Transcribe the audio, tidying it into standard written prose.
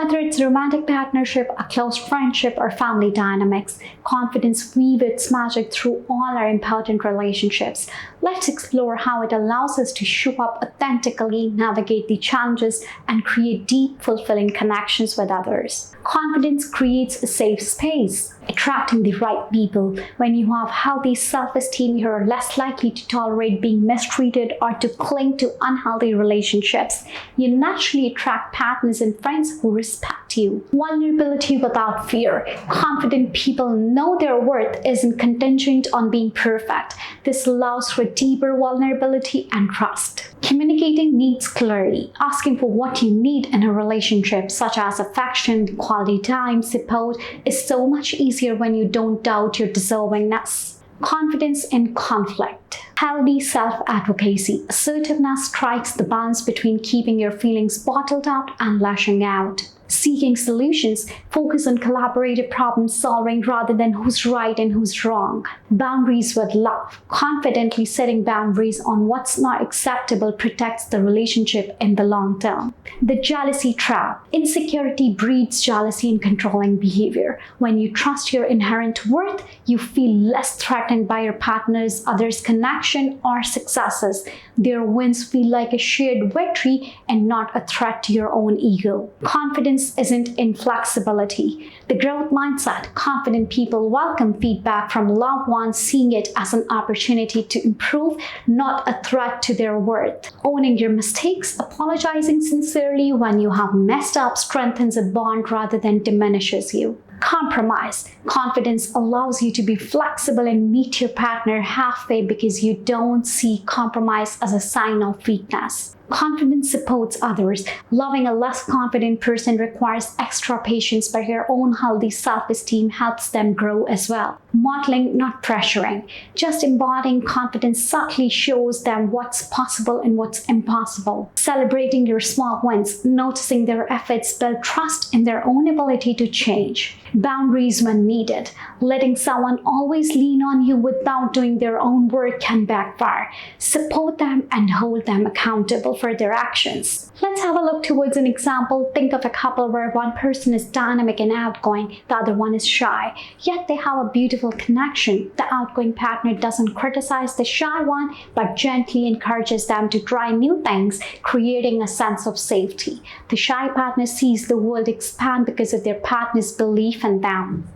Whether it's a romantic partnership, a close friendship, or family dynamics, confidence weaves its magic through all our important relationships. Let's explore how it allows us to show up authentically, navigate the challenges, and create deep, fulfilling connections with others. Confidence creates a safe space, attracting the right people. When you have healthy self-esteem, you're less likely to tolerate being mistreated or to cling to unhealthy relationships. You naturally attract partners and friends who respect you. Vulnerability without fear. Confident people know their worth isn't contingent on being perfect. This allows for deeper vulnerability and trust. Communicating needs clearly. Asking for what you need in a relationship, such as affection, quality time, support, is so much easier when you don't doubt your deservingness. Confidence in conflict. Healthy self-advocacy. Assertiveness strikes the balance between keeping your feelings bottled up and lashing out. Seeking solutions, focus on collaborative problem solving rather than who's right and who's wrong. Boundaries with love. Confidently setting boundaries on what's not acceptable protects the relationship in the long term. The jealousy trap. Insecurity breeds jealousy and controlling behavior. When you trust your inherent worth, you feel less threatened by your partner's others' connection or successes. Their wins feel like a shared victory and not a threat to your own ego. Confidence isn't inflexibility. The growth mindset. Confident people welcome feedback from loved ones, seeing it as an opportunity to improve, not a threat to their worth. Owning your mistakes, apologizing sincerely when you have messed up strengthens a bond rather than diminishes you. Compromise. Confidence allows you to be flexible and meet your partner halfway because you don't see compromise as a sign of weakness. Confidence supports others. Loving a less confident person requires extra patience, but your own healthy self-esteem helps them grow as well. Modeling, not pressuring. Just embodying confidence subtly shows them what's possible and what's impossible. Celebrating your small wins, noticing their efforts build trust in their own ability to change. Boundaries when needed. Letting someone always lean on you without doing their own work can backfire. Support them and hold them accountable for their actions. Let's have a look towards an example. Think of a couple where one person is dynamic and outgoing, the other one is shy. Yet they have a beautiful connection. The outgoing partner doesn't criticize the shy one, but gently encourages them to try new things, creating a sense of safety. The shy partner sees the world expand because of their partner's belief in them.